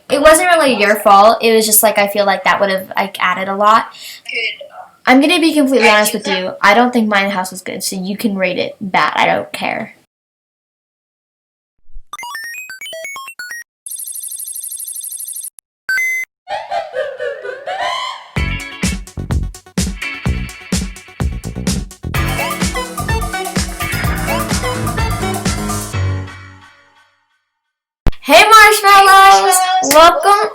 it wasn't really your fault. It was just like I feel like that would have like added a lot. I'm gonna be completely honest with you. I don't think my house was good, so you can rate it bad. I don't care. Hey Marshmallows!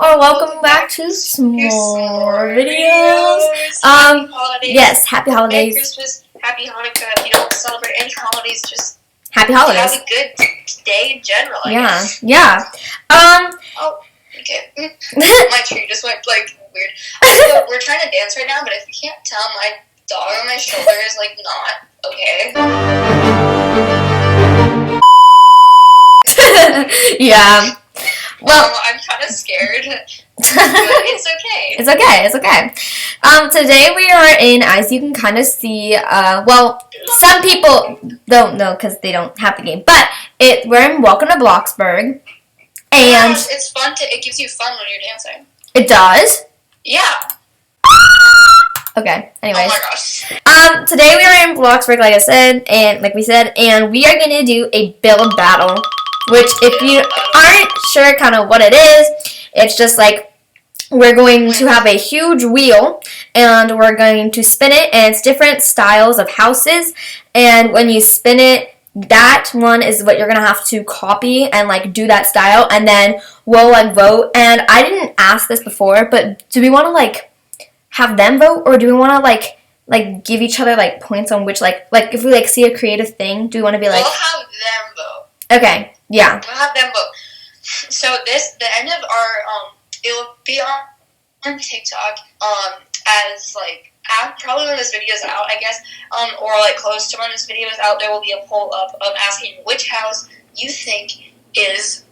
Welcome back to some more videos. Yes, happy holidays. Merry Christmas, happy Hanukkah. If you don't celebrate any holidays, just happy holidays. Have a good day in general. I guess. Yeah. Oh, okay. My tree just went like weird. So we're trying to dance right now, but if you can't tell, my dog on my shoulder is like not okay. Yeah. Well, I'm kind of scared, but it's okay. It's okay. Today we are in, as you can kind of see, some people don't know because they don't have the game, but we're in Welcome to Bloxburg, and it's fun. It gives you fun when you're dancing. It does? Yeah. Okay, anyways. Oh my gosh. Today we are in Bloxburg, like I said, and like we said, and we are going to do a build battle. Which, if you aren't sure kind of what it is, it's just like we're going to have a huge wheel and we're going to spin it, and it's different styles of houses, and when you spin it, that one is what you're going to have to copy and like do that style, and then we'll like vote. And I didn't ask this before, but do we want to like have them vote, or do we want to like give each other like points on which like if we like see a creative thing, do we want to be like... We'll have them vote. Okay. Yeah. We'll have them vote. So the end of our it'll be on TikTok as like probably when this video is out, I guess, or like close to when this video is out, there will be a poll up of asking which house you think is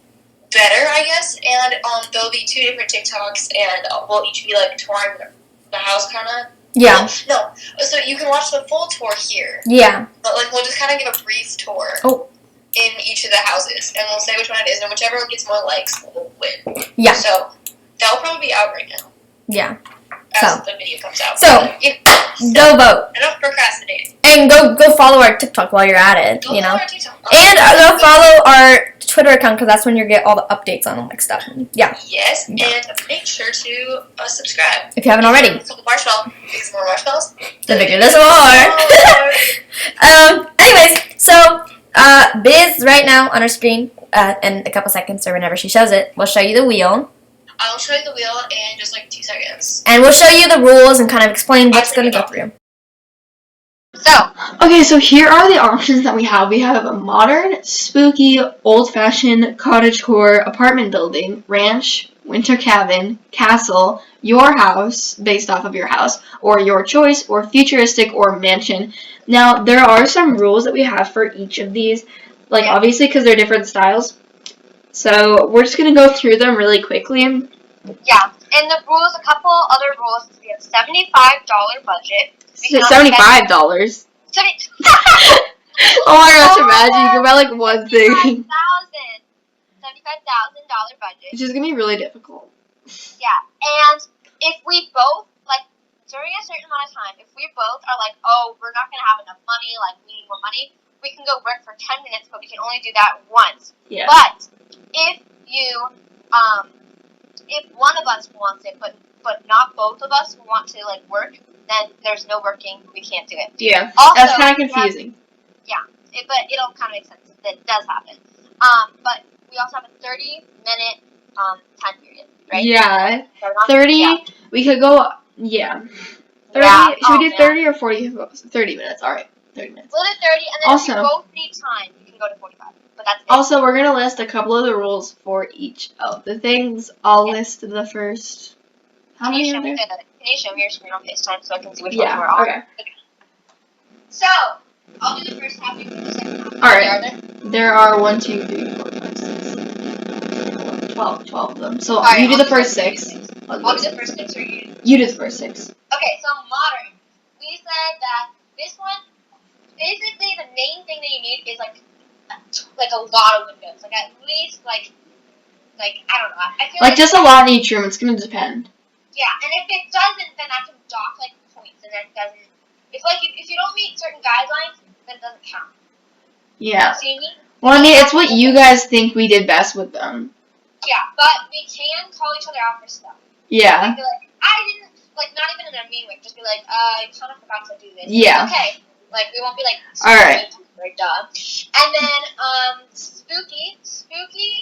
better, I guess, and there'll be 2 different TikToks, and we'll each be like touring the house, kind of. Yeah. No, so you can watch the full tour here. Yeah. But like we'll just kind of give a brief tour. Oh. In each of the houses, and we'll say which one it is, and whichever one gets more likes will win. Yeah. So that will probably be out right now. Yeah. As the video comes out. So go vote. I don't procrastinate. And go follow our TikTok while you're at it. Go you know. Follow our TikTok. And go follow our Twitter account, because that's when you get all the updates on like stuff. Yeah. Yes, and make sure to subscribe if you haven't already. Marshmallow. These more marshmallows. The bigger there's more. Anyways, so. Biz right now on our screen, in a couple seconds or whenever she shows it, we'll show you the wheel. I'll show you the wheel in just like 2 seconds. And we'll show you the rules and kind of explain what's going to go through. So here are the options that we have. We have a modern, spooky, old-fashioned, cottagecore, apartment building, ranch, winter cabin, castle, your house, based off of your house, or your choice, or futuristic, or mansion. Now, there are some rules that we have for each of these, like obviously because they're different styles. So we're just going to go through them really quickly. Yeah, and the rules, a couple other rules, we have $75 budget. $75? Oh my gosh, imagine you can buy like one thing. $75,000 budget. Which is going to be really difficult. Yeah, and if we both, like, during a certain amount of time, if we both are like, oh, we're not going to have enough money, like, we need more money, we can go work for 10 minutes, but we can only do that once. Yeah. But if you, if one of us wants it, but not both of us want to, like, work, then there's no working, we can't do it. Yeah, also, that's kind of confusing. But it'll kind of make sense that it does happen. But we also have a 30-minute time period, right? Yeah, 30. Yeah. We could go. Yeah. 30. Yeah. Should we do 30 or 40? 30 minutes. All right, 30 minutes. We'll do 30, and then also, if you both need time, you can go to 45. But that's it. Also, we're gonna list a couple of the rules for each of the things. I'll list the first. How many are there? Can you show me your screen on FaceTime so I can see which ones we're on? Okay. So, I'll do the first half, you can do the second half. Alright. There are 1, 2, 3, 4, 5, 6, 12 of them. So you do the first 6. I'll do the first 6 or you? You do the first 6. Okay, so modern. We said that this one, basically the main thing that you need is like a lot of windows. Like at least like like, I don't know. I feel Like, just a lot in each room. It's gonna depend. Yeah, and if it doesn't, then I can dock, like, points, and that doesn't, if, like, if you don't meet certain guidelines, then it doesn't count. Yeah. See me? Well, I mean, it's what you guys think we did best with them. Yeah, but we can call each other out for stuff. Yeah. Like, be like, I didn't, like, not even in a mean way, just be like, I kind of forgot to do this. Yeah. Okay. Like, we won't be like, Alright. Right, duh. And then, spooky,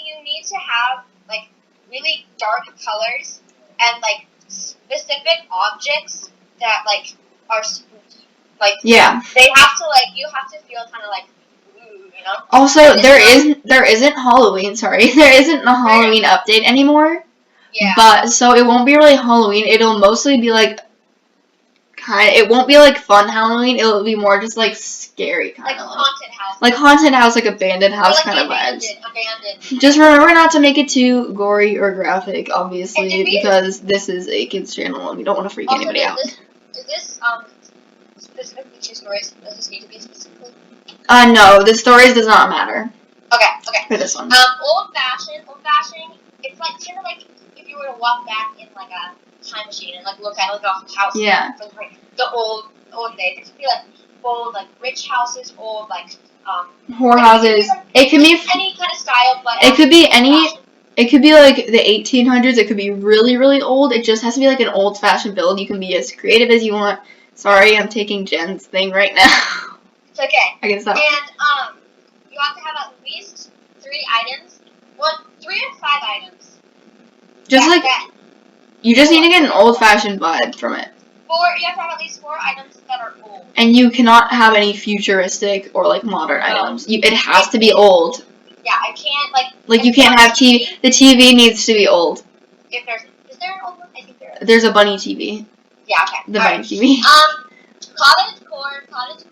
you need to have, like, really dark colors and, like, specific objects that, like, are spooky. Like, Yeah. they have to, like, you have to feel kind of like, ooh, you know? Also, there isn't Halloween. Sorry, there isn't a Halloween update anymore. Yeah. But so it won't be really Halloween. It'll mostly be like it won't be like fun Halloween. It'll be more just like scary kind Like of haunted house. like haunted house, like abandoned Or, house like, kind of abandoned. vibes. Just remember not to make it too gory or graphic, And obviously, did we- because this is a kids channel and we don't want to freak Also, anybody out. is this specifically 2 stories? Does this need to be specifically? No, the stories does not matter Okay. for this one. Old fashioned. It's like kind of like if you were to walk back in like a time machine and like look at like a house. Yeah. From like the old days. It could be like old like rich houses, old like Horror houses. It can be. any kind of style, but It could be any. fashion. It could be like the 1800s. It could be really, really old. It just has to be like an old-fashioned build. You can be as creative as you want. Sorry, I'm taking Jen's thing right now. It's okay. I can stop. And you have to have at least 3 items. 3 or 5 items. Just like that. you just need to get an old-fashioned vibe from it. 4. You have to have at least 4 items that are old. And you cannot have any futuristic or like modern No. items. It has to be old. Yeah, I can't like. Like you can't have TV. The TV needs to be old. If is there an old one? I think there is. There's a bunny TV. Yeah. Okay. The All bunny right. TV. Cottage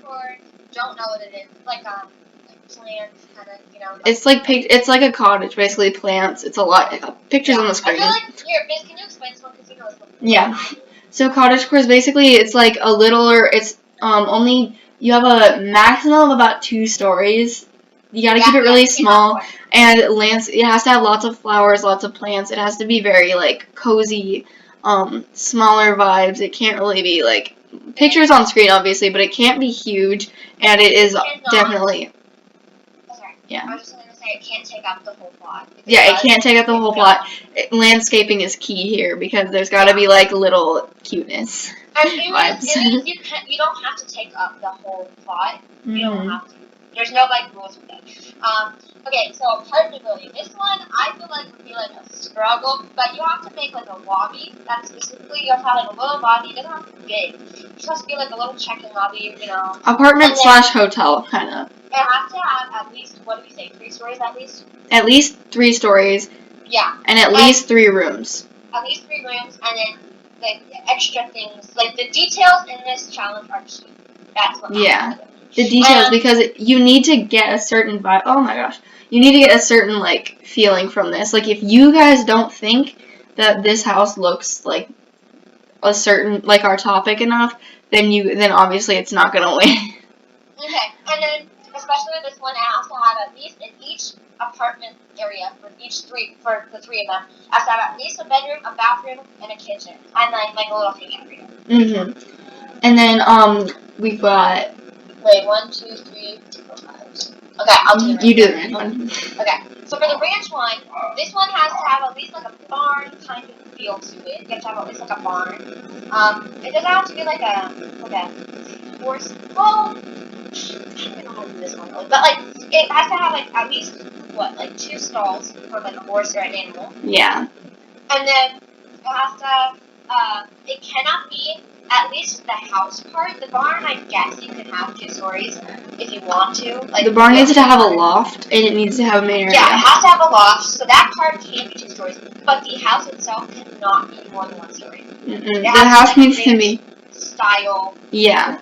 core. Don't know what it is. Like plants, kind of, you know. It's like a cottage, basically plants. It's a lot. Pictures on the screen. I feel like Biz, can you explain this one because you know this one? Yeah. So cottagecore is basically it's like a littler. It's only you have a maximum of about 2 stories. You gotta keep it really small, and it has to have lots of flowers, lots of plants. It has to be very like cozy, smaller vibes. It can't really be like pictures on screen, obviously, but it can't be huge, and it is definitely. Sorry. Yeah. I was just gonna say it can't take up the whole plot. Yeah, it can't take up the whole plot. Landscaping is key here because there's got to be like little cuteness. And it vibes. means you don't have to take up the whole plot. You don't Mhm. have to. There's no like rules with that. Okay, so apartment building. This one I feel like would be like a struggle, but you have to make like a lobby. That's specifically you have to have like a little lobby. It doesn't have to be big. It just has to be like a little check-in lobby, you know. Apartment / hotel, kind of. It has to have at least 3 stories at least. At least 3 stories. Yeah. And at least 3 rooms. At least 3 rooms, and then the extra things like the details in this challenge are key. That's what. Yeah. The details, because you need to get a certain vibe. Oh my gosh. You need to get a certain, like, feeling from this. Like, if you guys don't think that this house looks like a certain, like, our topic enough, then obviously it's not gonna win. Okay, and then, especially with this one, it has to have at least in each apartment area for the 3 of them, it has to have at least a bedroom, a bathroom, and a kitchen. And then, like, a little hangout area. Mm-hmm. And then, we've got... Wait, 1, 2, 3, 4, 5. Okay, I'll do it. You do the ranch one. Okay, so for the ranch one, this one has to have at least like a barn kind of feel to it. You have to have at least like a barn. It doesn't have to be like a horse. Well, I don't even know how to do this one really, but like it has to have like at least 2 stalls for like a horse or an animal, Yeah. and then it has to. It cannot be. At least the house part. The barn, I guess you can have 2 stories if you want to. Like The barn needs to have a loft, and it needs to have a main area. Yeah, it has to have a loft, so that part can be 2 stories. But the house itself cannot be more than 1 story. Mm-mm. The house needs to be... Style. Yeah.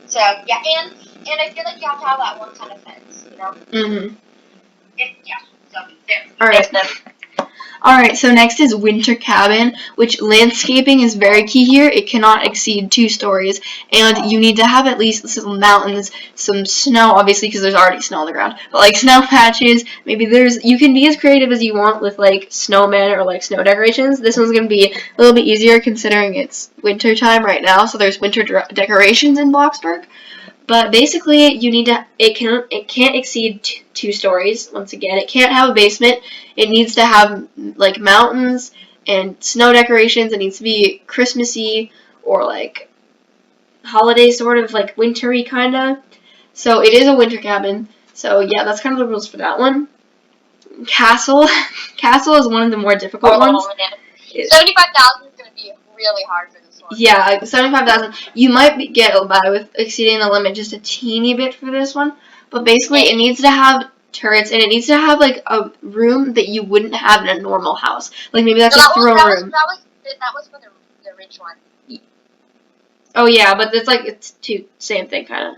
So, yeah, and I feel like you have to have that one kind of fence, you know? Mm-hmm. Yeah, so there. Alright. Alright, so next is winter cabin, which landscaping is very key here. It cannot exceed 2 stories, and you need to have at least some mountains, some snow, obviously, because there's already snow on the ground, but like snow patches. Maybe you can be as creative as you want with like snowmen or like snow decorations. This one's going to be a little bit easier considering it's winter time right now, so there's winter decorations in Bloxburg. But basically, you need to. It can't exceed 2 stories. Once again, it can't have a basement. It needs to have like mountains and snow decorations. It needs to be Christmassy or like holiday sort of like wintry kind of. So it is a winter cabin. So yeah, that's kind of the rules for that one. Castle. Castle is one of the more difficult ones. 75,000 is going to be really hard for this one. Yeah, 75,000. You might get by with exceeding the limit just a teeny bit for this one, but basically it needs to have turrets and it needs to have like a room that you wouldn't have in a normal house. Like maybe that's a throne room. That was for the rich one. Oh yeah, but it's two same thing kind of.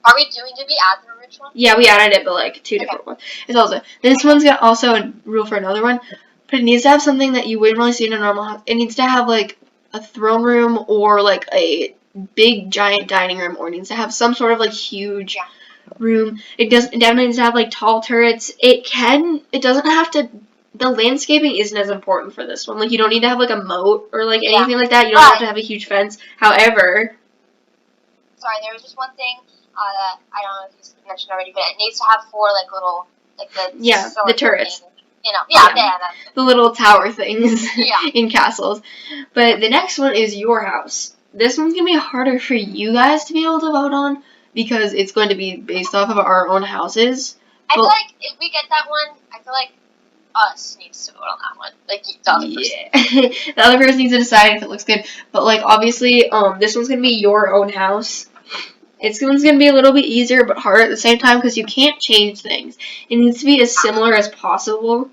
Are we doing? Did we add the rich one? Yeah, we added it, but like 2 different ones. It's also this one's got also a rule for another one, but it needs to have something that you wouldn't really see in a normal house. It needs to have like a throne room or like a big giant dining room, or it needs to have some sort of like huge room. It definitely needs to have like tall turrets. It doesn't have to. The landscaping isn't as important for this one. Like you don't need to have like a moat or like anything like that. You don't have to have a huge fence. However, sorry, there was just one thing that I don't know if you mentioned already, but it needs to have 4 like little like the turrets. Thing. You know, the little tower things Yeah. in castles. But the next one is your house. This one's gonna be harder for you guys to be able to vote on because it's going to be based off of our own houses. I feel like if we get that one, I feel like us needs to vote on that one. Like the other person. The other person needs to decide if it looks good. But like obviously, this one's gonna be your own house. This one's gonna be a little bit easier but harder at the same time because you can't change things. It needs to be as similar as possible.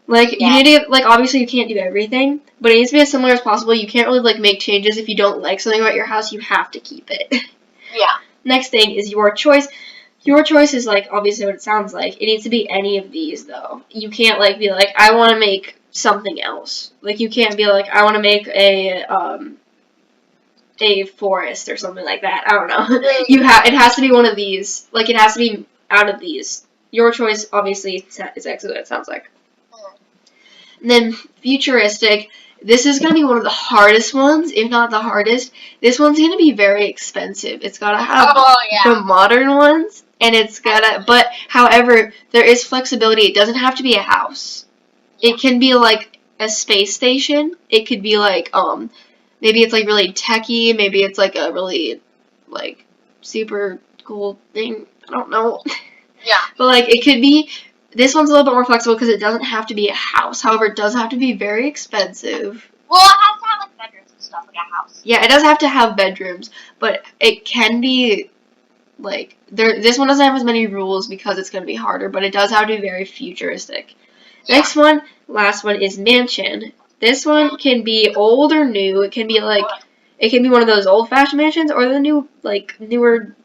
Like you need to obviously you can't do everything, but it needs to be as similar as possible. You can't really like make changes if you don't like something about your house. You have to keep it. Yeah. Next thing is your choice. Your choice is like obviously what it sounds like. It needs to be any of these though. You can't like be like I want to make something else. Like you can't be like I want to make a forest or something like that. I don't know. It has to be one of these. Like it has to be out of these. Your choice obviously is exactly what it sounds like. And then futuristic. This is going to be one of the hardest ones, if not the hardest. This one's going to be very expensive. It's got to have the modern ones, and it's got to, but however, there is flexibility. It doesn't have to be a house. It can be like a space station. It could be like, maybe it's like really techy. Maybe it's like a really like super cool thing. I don't know. Yeah. But like it could be. This one's a little bit more flexible because it doesn't have to be a house. However, it does have to be very expensive. Well, it has to have like bedrooms and stuff like a house. Yeah, it does have to have bedrooms, but it can be like this one doesn't have as many rules because it's going to be harder, but it does have to be very futuristic. Yeah. Next one, last one is mansion. This one can be old or new. It can be like it can be one of those old-fashioned mansions or the newer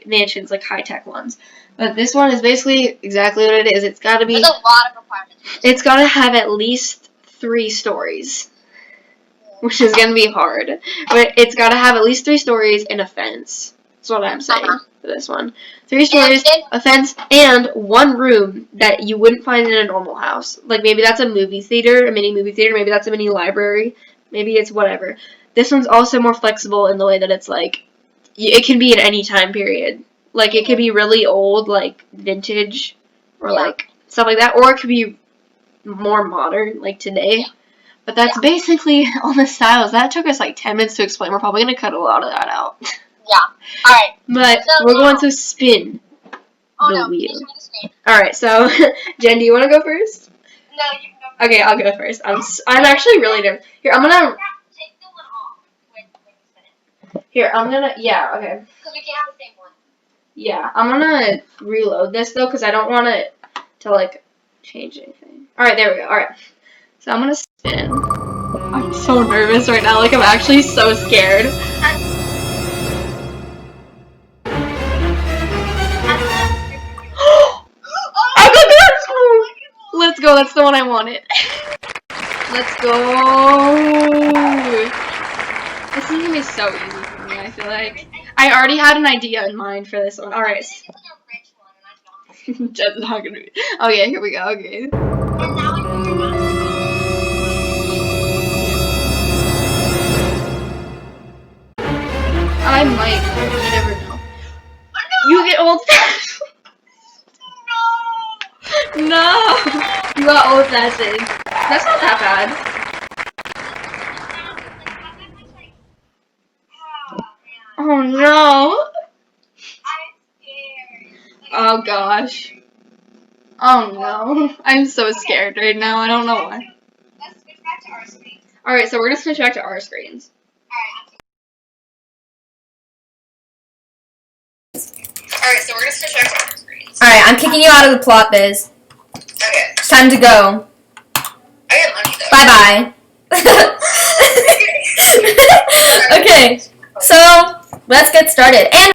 mansions, like high-tech ones. But this one is basically exactly what it is. It's got to be. There's a lot of requirements. It's got to have at least 3 stories, which is going to be hard. But it's got to have at least 3 stories and a fence. That's what I'm saying for this one. 3 stories, a fence, and 1 room that you wouldn't find in a normal house. Like maybe that's a movie theater, a mini movie theater. Maybe that's a mini library. Maybe it's whatever. This one's also more flexible in the way that it's like it can be at any time period. Like, it could be really old, like, vintage, or, like, stuff like that. Or it could be more modern, like, today. But that's basically all the styles. That took us, like, 10 minutes to explain. We're probably going to cut a lot of that out. Yeah. Alright. But so we're going to spin the wheel. Alright, so, Jen, do you want to go first? No, you can go first. Okay, I'll go first. I'm actually really nervous. Here, I'm going to... Take the one off when you spin it. Here, I'm going to... Yeah, okay. Because we can't have the same one. Yeah, I'm gonna reload this though because I don't want it to like change anything. Alright, there we go. Alright. So I'm gonna spin. I'm so nervous right now. Like I'm actually so scared. I got this! Let's go. That's the one I wanted. Let's go. This is gonna be so easy for me, I feel like. I already had an idea in mind for this one. Alright. It's like a rich one, and I'm not. Jed's not gonna be. Okay, here we go. Okay. And now I know you're not. I might. You never know. You get old fashioned. No. You got old fashioned. That's not that bad. Oh no. Oh gosh. Oh no. I'm so scared right now. I don't know why. Let's switch back to our screen. Alright, so we're gonna switch back to our screens. Alright, so we're gonna switch back to our screens. Alright, I'm kicking you out of the plot, Biz. Okay. It's time to go. I get money though. Bye bye. Okay, so let's get started. And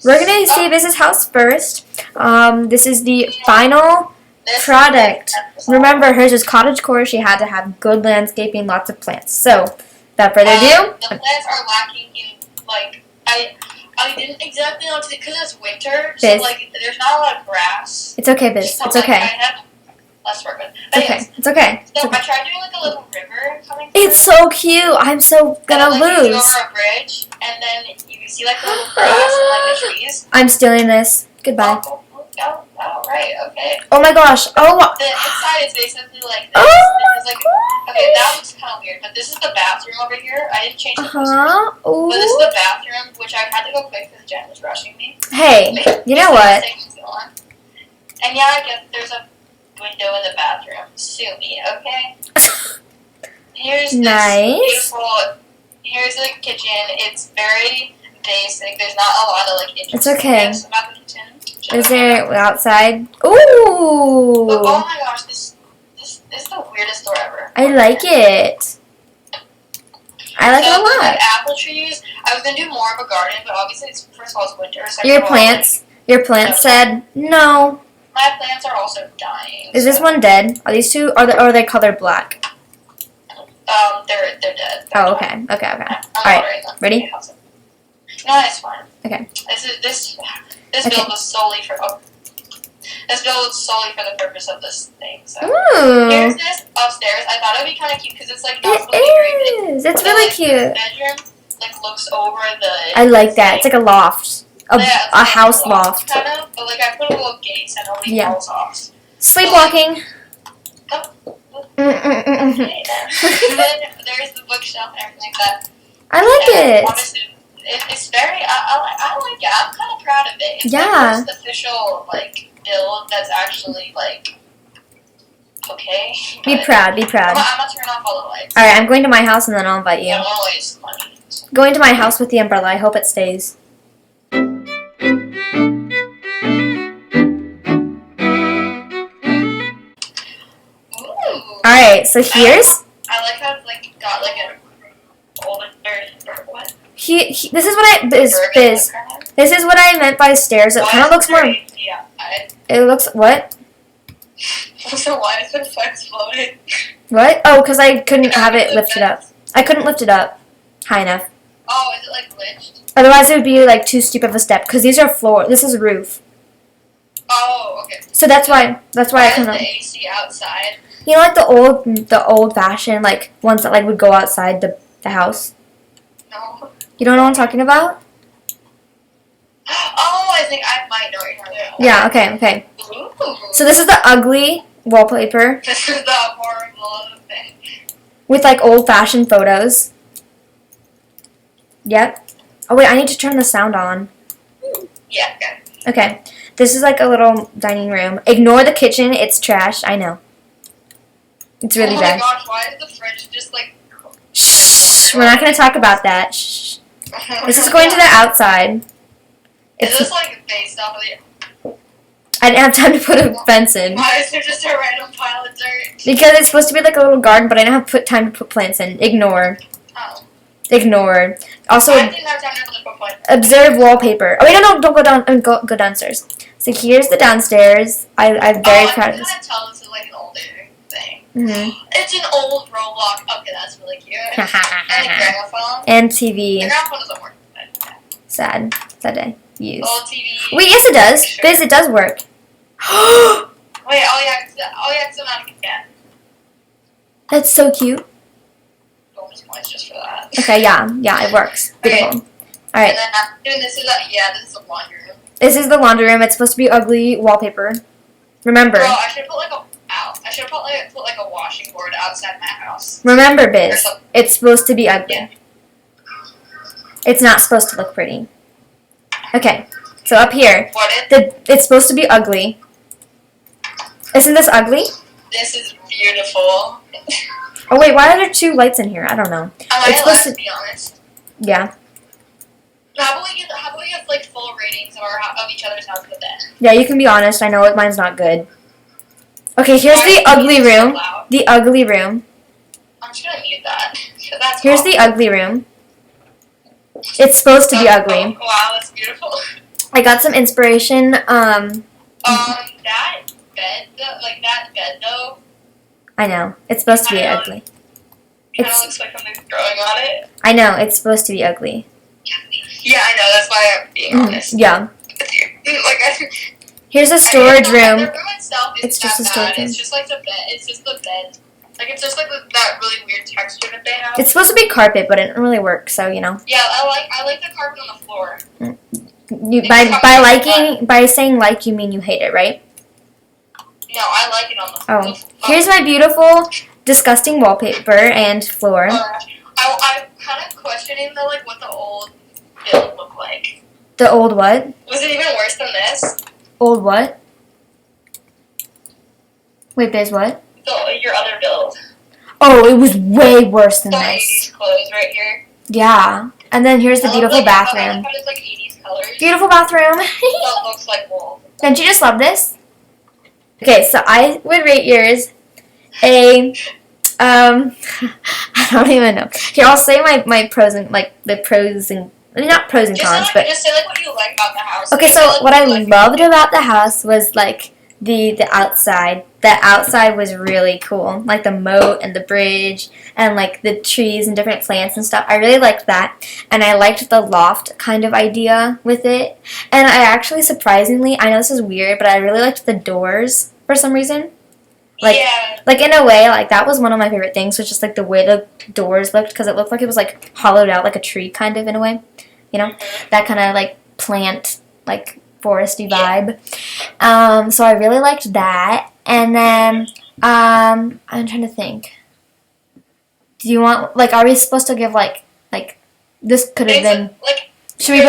We're gonna see Biz's house first. This is the final product. Remember, hers is cottagecore. She had to have good landscaping, lots of plants. So, without further ado, the plants are lacking in like I didn't exactly know because it's winter, so Biz. like there's not a lot of grass. it's okay, Biz. So, It's like, I okay. have less work with. It's okay. It's okay. So I tried doing like a little river coming. It's so cute. I'm so gonna and, like, you go lose. over a bridge, and then you see like the little grass and like the trees. I'm stealing this. Goodbye. Oh, right, okay. Oh my gosh. Oh. The inside is basically like this. Oh This is like, okay, that looks kind of weird, but this is the bathroom over here. I didn't change the posters. Ooh. But this is the bathroom, which I had to go quick because Jen was rushing me. Hey, you know what? And yeah, I guess there's a window in the bathroom. Sue me, okay? Here's this Nice. beautiful. Here's the kitchen. It's very basic. There's not a lot of like interesting It's okay. things about the kitchen. Is there outside? But, Ooh. oh my gosh, this is the weirdest door ever. I like it. I like it a So, there's, lot. like apple trees. I was gonna do more of a garden, but obviously it's first of all it's winter. Second Your of all, plants said no. my plants are also dying. Is this one dead? Are these two? Are they colored black? They're dead. Oh, okay. Okay. I'm Alright, watering them. ready? No, it's fine. Okay. This Okay. build was solely for this build was solely for the purpose of this thing. So Ooh. here's this upstairs. I thought it'd be kind of cute because it's like not It supposed to be very big. is. It's But, really like, cute. The bedroom like looks over the. I like that. It's like a loft. Yeah, it's A like house loft. kind of, but like I put a little gate so nobody Yeah. falls off. Sleepwalking. Okay, then. And then there's the bookshelf and everything like that. I like And it. honestly, it's very. I like it. I'm kind of proud of it. It's Yeah. my first official like build that's actually like okay. Be but proud. Be I'm proud. gonna turn off all the lights. All right, I'm going to my house and then I'll invite you. I don't want to waste money. Going to my house with the umbrella. I hope it stays. Ooh. All right, so here's I like how it's like got like an older or what? this is what I Biz. This is what I meant by stairs. It kind of looks more. Yeah. It looks what? So why is the flex floating? What? Oh, because I couldn't have it lifted up. I couldn't lift it up high enough. Oh, is it like glitched? Otherwise, it would be like too steep of a step. Because these are floor. This is roof. Oh, okay. So that's why. That's why I Why kind is of. the AC outside? You know, like the old fashioned like ones that like would go outside the house. No. You don't know what I'm talking about? Oh, I think I might know what you're talking about. Yeah. Okay. Okay. Ooh. So this is the ugly wallpaper This is the horrible thing. with like old fashioned photos. Yep. Oh wait, I need to turn the sound on. Yeah, okay. Okay. This is like a little dining room. Ignore the kitchen. It's trash. I know. It's really oh bad. my gosh, why is the fridge just like... Shh. We're not going to talk about that. Shh. This is going to the outside. Is It's, this like based off of the... I didn't have time to put a fence in. Why is there just a random pile of dirt? Because it's supposed to be like a little garden, but I didn't have time to put plants in. Ignore. Oh. Ignore. Also, I didn't have time to put point. observe wallpaper. Oh wait, no, don't go down. Go downstairs. So here's the downstairs. I'm very proud of I this. can tell this is like an older thing. Mm-hmm. It's an old Roblox. Okay, that's really cute. And a gramophone. And The TV. gramophone doesn't work. But, yeah. Sad day. Use. Old TV. Wait, yes it does. Sure. Biz, it does work. Wait, oh yeah, because I'm not a cat. That's so cute. Bonus points just for that. Okay, yeah, it works. Beautiful. Okay. All right, And then this is a laundry room. this is the laundry room. It's supposed to be ugly wallpaper. Remember, Bro, I should put like a washing board outside my house. remember, Or Biz. something. It's supposed to be ugly. Yeah. It's not supposed to look pretty. Okay, so up here, What is it's supposed to be ugly. Isn't this ugly? this is beautiful. Oh wait, why are there two lights in here? I don't know. Am It's I allowed supposed to to- be honest? Yeah, How about we get like full ratings of each other's houses then? yeah. You can be honest. I know mine's not good. Okay, here's Why the is ugly music so room. loud? The ugly room. I'm just gonna mute that. 'Cause that's Here's awful. the ugly room. It's supposed to be ugly. Oh, wow, that's beautiful. I got some inspiration. That bed, that bed though, I know it's supposed to be I know. ugly. kind of It's looks like something's growing on it. I know it's supposed to be ugly. Yeah, I know. That's why I'm being honest Yeah. with you. Like, Here's a storage The room. room itself isn't It's just that a storage bad. room. It's just like the bed. It's just the bed. Like, it's just like that really weird texture that they have. It's supposed to be carpet, but it didn't really work. So you know, Yeah, I like the carpet on the floor. by saying like you mean you hate it, right? No, I like it on the floor. Oh, here's my beautiful, disgusting wallpaper and floor. I'm kind of questioning though, like what the old build looked like. The old what? Was it even worse than this? Old what? Wait, there's what? Your other build. Oh, it was way worse than The this. 80s clothes right here. Yeah. And then here's the I love, beautiful like, how bathroom. it's like 80s colors. Beautiful bathroom. That looks like wool. Don't you just love this? Okay, so I would rate yours a I don't even know. Here, I'll say my pros and the pros and not pros and cons, but Just say like what you like about the house. okay. Just So say, like, what I you like- loved about the house was like the outside. The outside was really cool, like the moat and the bridge and like the trees and different plants and stuff. I really liked that, and I liked the loft kind of idea with it. And I actually, surprisingly, I know this is weird, but I really liked the doors for some reason. Like, yeah. like in a way, like that was one of my favorite things. Was just like the way the doors looked, because it looked like it was like hollowed out, like a tree, kind of in a way. You know, that kind of like plant, like foresty vibe. So I really liked that. And then I'm trying to think. Do you want like? Are we supposed to give like this could have been? Like Should we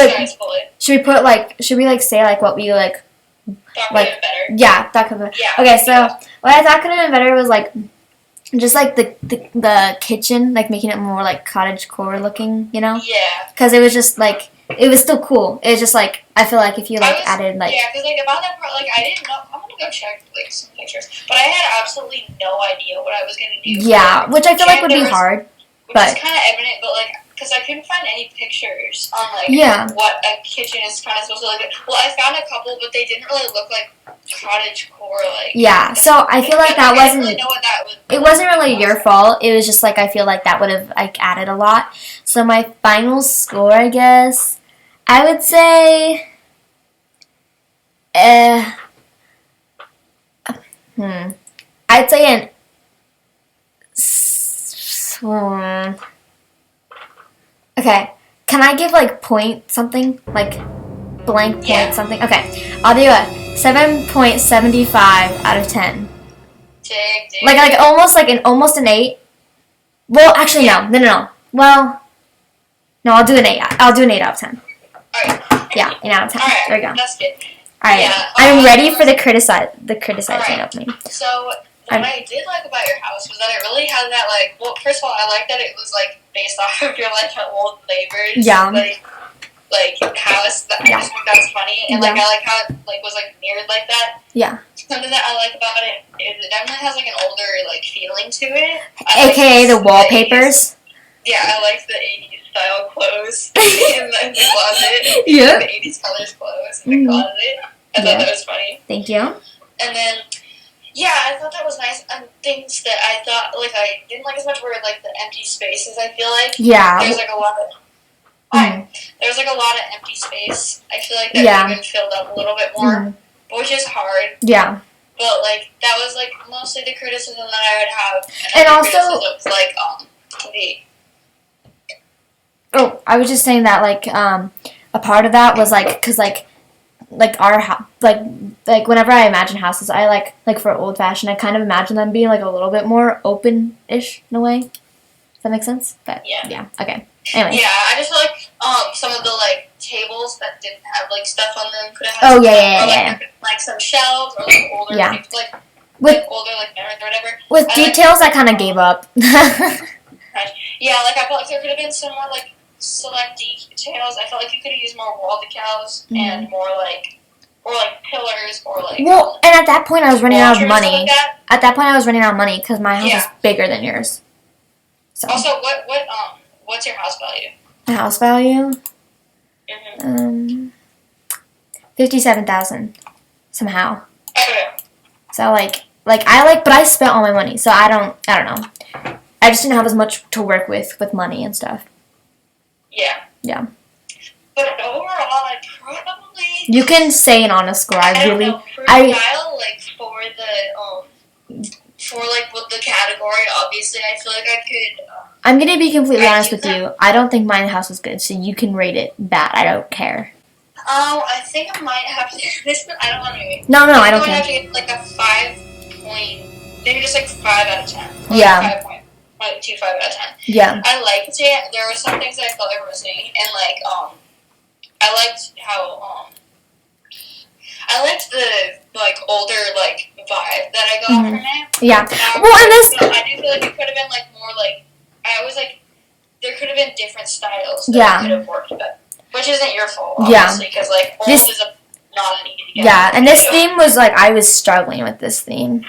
put? Should we like say like what we like? That like- like better. Yeah, that could be. Yeah. Okay, so what I thought could have been better was like just like the kitchen, like making it more like cottagecore looking, you know? Yeah. Because it was just like it was still cool. It was just like I feel like if you like added like Yeah, because like about that part, like I didn't know. I'm gonna go check like some pictures, but I had absolutely no idea what I was gonna do. yeah, which I feel like would be There was- hard. Which but- is kind of evident, but like because I couldn't find any pictures on like Yeah. what a kitchen is kind of supposed to look like. Well, I found a couple, but they didn't really look like cottagecore. Like Yeah, so I feel like that I didn't really wasn't. know what that was. It wasn't really your fault. It was just like I feel like that would have like added a lot. So my final score, I guess, I would say, I'd say an. Okay, can I give like point something like blank point Yeah. something? Okay, I'll do a 7.75 out of 10. Dig, dig. Like almost an 8. Well, actually no. Well, no, I'll do an 8. I'll do an 8 out of 10. Alright. Yeah, 8 out of 10. Alright, There we go. that's good. All right, Yeah, I'm ready for the criticizing Alright. of me. So what I did like about your house was that it really had that like. Well, first of all, I like that it was like based off of your like old neighbors. Yeah. Like house. I Yeah. just think that's funny, and like I like how it like was like mirrored like that. Yeah. Something that I like about it is it definitely has like an older like feeling to it. I AKA like the wallpapers. Yeah, I like the 80s style clothes in the closet. Yeah. The 80s colors clothes in the Mhm. closet. I thought that was funny. Thank you. And then, yeah, I thought that was nice. And things that I thought, like, I didn't like as much were, like, the empty spaces, I feel like. Yeah. There's, like, a lot of... Mhm. There's, like, a lot of empty space. I feel like that Yeah. could have been filled up a little bit more, Mhm. which is hard. Yeah. But, like, that was, like, mostly the criticism that I would have. And other also- criticisms, like, the... Oh, I was just saying that like a part of that was like because like our house like whenever I imagine houses I like for old fashioned I kind of imagine them being like a little bit more open-ish in a way. Does that make sense? But Yeah. Okay. Anyway. Yeah, I just feel like some of the, like, tables that didn't have, like, stuff on them could have had Oh, some yeah, stuff, yeah, or, like, yeah. like, some shelves, or, like, older, Yeah. like With older, like, mirrors or whatever. with I like- details I kind of gave up. Yeah, like, I felt like there could have been some more, like, select details. I felt like you could have used more wall decals and more, like, or, like, pillars, or, like, Well, and at that point I was running out of washers, stuff money. like that. At that point I was running out of money because my house Yeah. is bigger than yours. So Also, what's your house value? the house value. Mm-hmm. 57,000 somehow. Okay. So but I spent all my money, so I don't know. I just didn't have as much to work with money and stuff. Yeah. Yeah. But overall, I probably. You can say an honest score. I don't really, know, for style, like with the category, obviously, I feel like I could. I'm gonna be completely I honest do with you. I don't think my house was good, so you can rate it bad. I don't care. I think I might have to. I don't want to. No, I don't I might care. have to get like a 5 point, maybe just like 5 out of 10. Or Yeah. Like 5.25 out of 10. Yeah. I liked it. There were some things that I felt like were missing, and I liked how I liked the older vibe that I got from it. Yeah. Well, and this. I do feel like it could have been more I always there could have been different styles that Yeah. could have worked, but which isn't your fault, Yeah. obviously, because old This- is not an easy to get. Yeah, and this theme was I was struggling with this theme.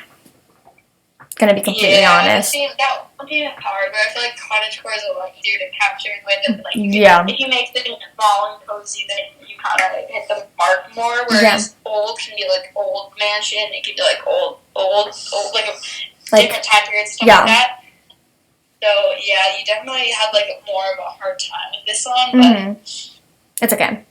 Gonna be completely honest. That would be hard, but I feel like cottagecore is a lot easier to capture in a way that Yeah. if you make the small and cozy, then you kind of hit the mark more. Whereas old can be old mansion, it can be old different time periods, stuff like that. So yeah, you definitely had more of a hard time with this song, but It's okay.